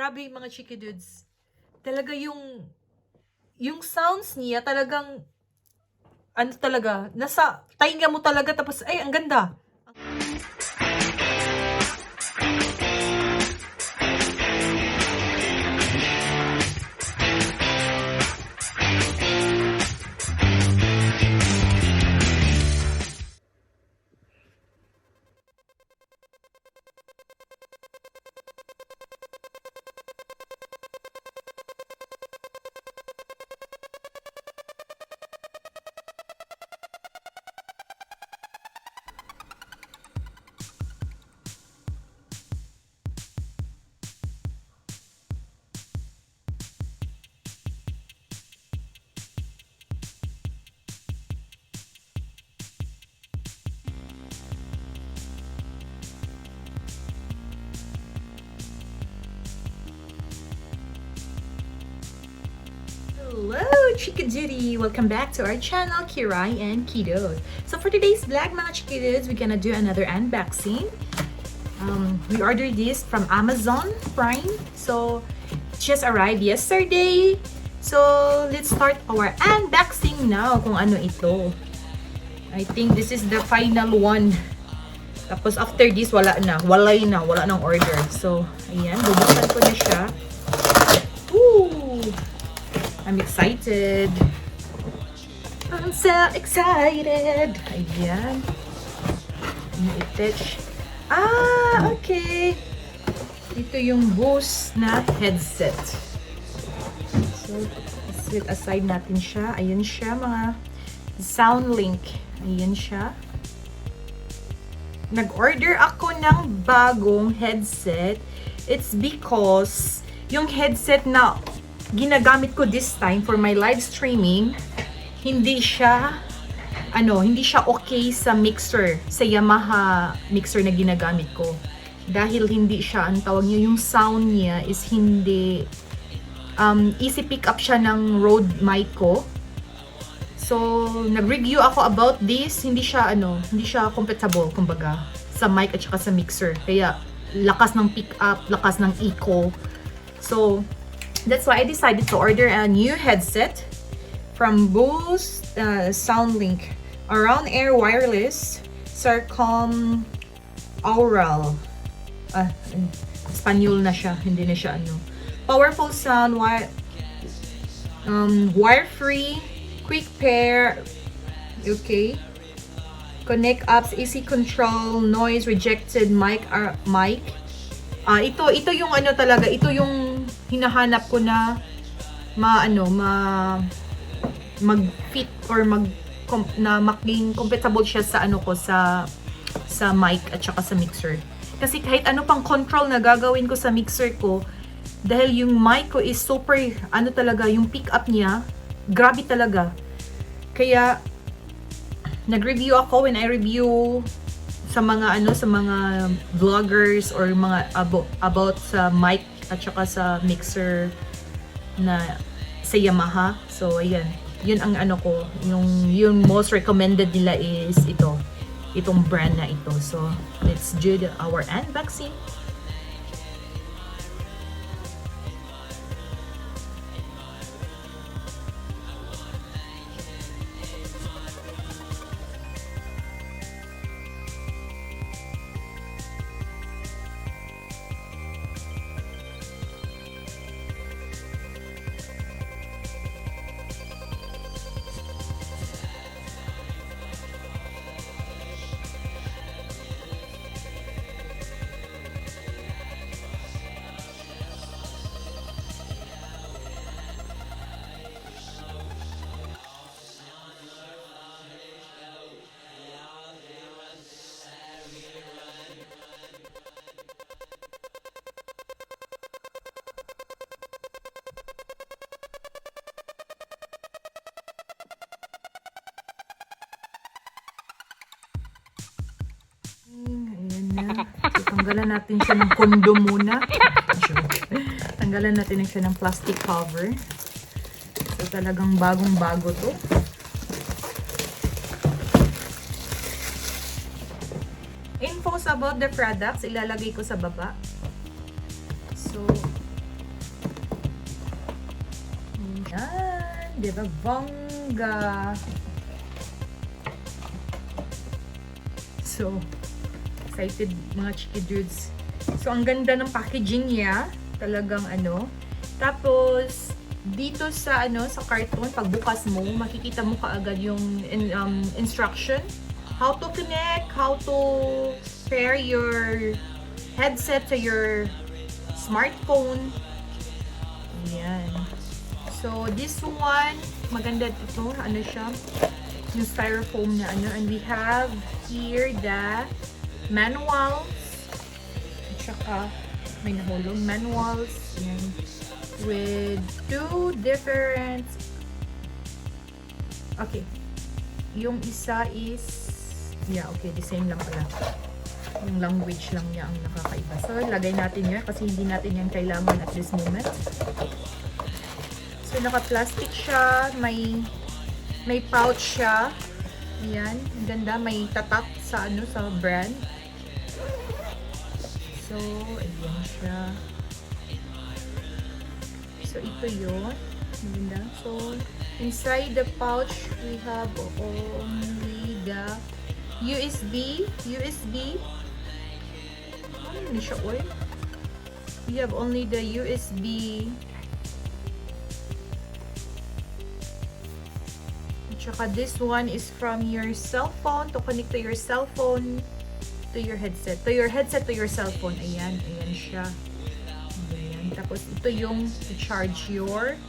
grabe yung mga Chikidudes. Talaga yung sounds niya talagang ano talaga, nasa tainga mo talaga tapos ay ang ganda. Hello, Chikidudi! Welcome back to our channel, Kiray and Kiddos. So for today's vlog, mga Chikidudes, we're gonna do another unboxing. We ordered this from Amazon Prime. So it just arrived yesterday. So let's start our unboxing now kung ano ito. I think this is the final one. Tapos after this, wala nang order. So ayan, bubuksan ko na siya. I'm excited. I'm so excited. Ayan. I-touch. Okay. Ito yung Bose na headset. So, set aside natin siya. Ayan siya, mga SoundLink. Ayan siya. Nag-order ako ng bagong headset. It's because yung headset na ginagamit ko this time for my live streaming, hindi siya okay sa mixer, sa Yamaha mixer na ginagamit ko. Dahil hindi siya, ang tawag niya, yung sound niya is hindi easy pick up siya ng Rode mic ko. So, nag-review ako about this, hindi siya compatible kumbaga sa mic at saka sa mixer. Kaya lakas ng pick up, lakas ng echo. So, that's why I decided to order a new headset from Bose SoundLink. Around Air Wireless Circum Aural. Espanyol na siya, hindi na siya Powerful sound, wire-free, quick pair. Okay. Connect apps, easy control, noise rejected mic. Ito yung talaga, ito yung hinahanap ko na mag-fit or na maging compatible siya sa sa mic at saka sa mixer. Kasi kahit ano pang control na gagawin ko sa mixer ko, dahil yung mic ko is super talaga, yung pick up niya grabe talaga. Kaya nag-review ako when I review sa mga vloggers or mga about sa mic at saka sa mixer na sa Yamaha. So ayan, yun ang ko, yung most recommended nila is itong brand na ito. So let's do our unboxing. So, tanggalan natin siya ng kondo muna. Tanggalan natin siya ng plastic cover. So, talagang bagong-bago to. Infos about the products, ilalagay ko sa baba. So, Yan, di ba? Bongga. So, excited mga chikidudes. So, ang ganda ng packaging niya. Talagang ano. Tapos, dito sa sa carton, pagbukas mo, makikita mo kaagad yung instruction. How to connect, how to pair your headset to your smartphone. Ayan. So, this one, maganda ito. Ano siya? Yung styrofoam na and we have here the manuals. At saka may nahulog manuals. Yan. With two different, okay, yung isa is, yeah, okay, the same lang pala. Yung language lang niya ang nakakaiba. So, lagay natin yun kasi hindi natin yan kailangan at this moment. So, naka-plastic siya, may pouch siya. Ayan, ang ganda. May tatak sa sa brand. So, ayan siya. So, ito yun. Maganda. So, inside the pouch, we have only the USB. Ano yun siya, oil? We have only the USB. Tsaka this one is from your cell phone to connect to your cell phone to your headset. To your headset to your cell phone. Ayan, ayan siya. Ayan. Tapos ito yung to charge your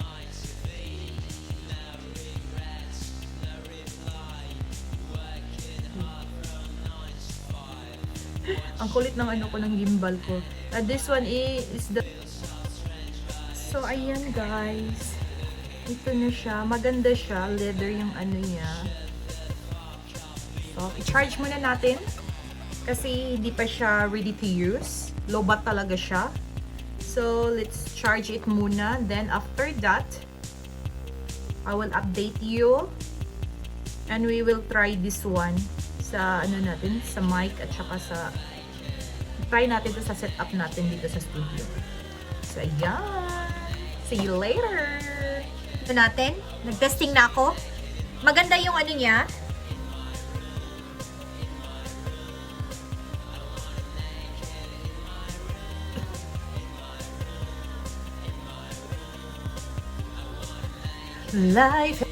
ang kulit ng ko ng gimbal ko. This one is the so ayan guys. Ito na siya. Maganda siya. Leather yung niya. So, i-charge muna natin. Kasi hindi pa siya ready to use. Low-bat talaga siya. So, let's charge it muna. Then, after that, I will update you. And we will try this one sa natin, sa mic at saka sa try natin to sa setup natin dito sa studio. So, ayan. See you later! Natin. Nag-testing na ako. Maganda yung niya. Life.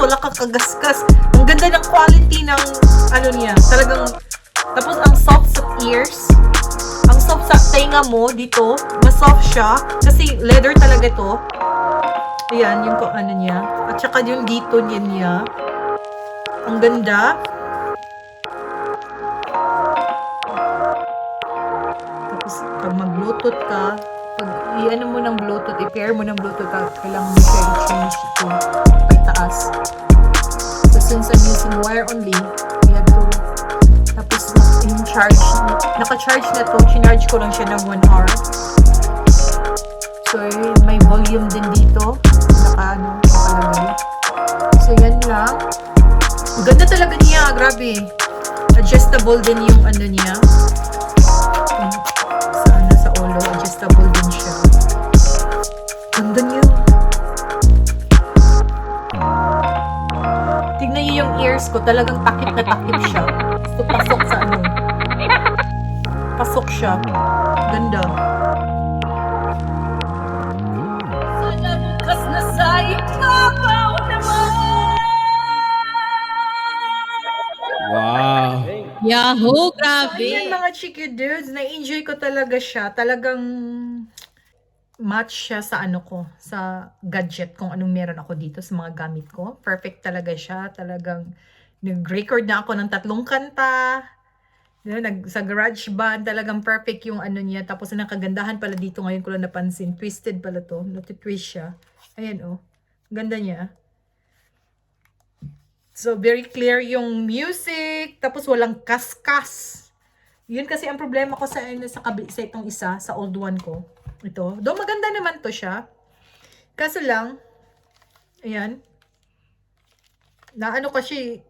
Wala kang kagaskas. Ang ganda ng quality ng niya. Talagang, tapos ang soft sa ears. Ang soft sa tenga mo dito. Mas soft siya. Kasi leather talaga ito. Ayan, yung niya. At saka yung dito niya. Ang ganda. Tapos, pag mag-bluetooth ka, pag mo ng bluetooth, i-pair mo ng bluetooth ka, kailangan mo siya i-change ito. Taas. So, since I'm using wire only, we have to, tapos yung charge Naka-charge na to. Chinarge ko lang siya ng 1 hour. So, may volume din dito. Nakalagay. So, yan lang. Ganda talaga niya. Grabe. Adjustable din yung ano niya. Sa ulo. Adjustable din siya. Ganda niya. Tignan niyo yung ears ko. Talagang takip na takip siya. So, pasok sa ano. Pasok siya. Ganda. Sana bukas na sa ibabaw naman. Wow. Yahoo! So, ayan Grabe! mga Chikiddos. Na-enjoy ko talaga siya. Talagang match siya sa ano ko. Sa gadget kung anong meron ako dito sa mga gamit ko. Perfect talaga siya. Talagang nag-record na ako ng 3 kanta. Sa GarageBand, talagang perfect yung ano niya. Tapos ang kagandahan pala dito ngayon ko lang napansin. Twisted pala to. Natitwist siya. Ayan oh. Ganda niya. So, very clear yung music. Tapos walang kaskas. Yun kasi ang problema ko sa itong isa, sa old one ko. Ito. Though maganda naman to siya. Kaso lang, ayan. Na ano kasi,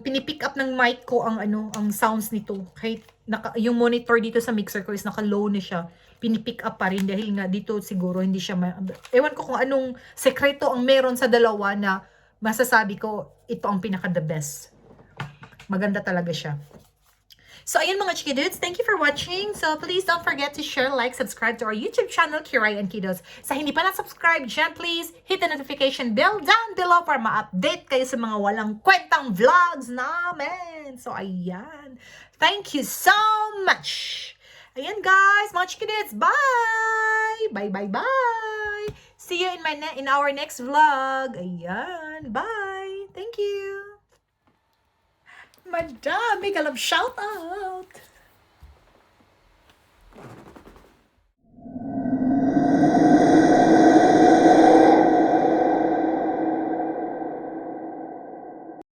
pinipick up ng mic ko ang sounds nito. Kahit yung monitor dito sa mixer ko is naka-low na siya. Pinipick up pa rin dahil nga dito siguro hindi siya ewan ko kung anong sekreto ang meron sa dalawa na masasabi ko ito ang pinaka the best. Maganda talaga siya. So, ayan mga Chikidudes, thank you for watching. So, please don't forget to share, like, subscribe to our YouTube channel, Kiray and Kiddos. Sa hindi pa na-subscribe dyan, please hit the notification bell down below para ma-update kayo sa mga walang kwentang vlogs namin. So, ayan. Thank you so much. Ayan guys, mga Chikidudes, bye! Bye, bye, bye! See you in our next vlog. Ayan, bye! Thank you! Madami ka lang shout out!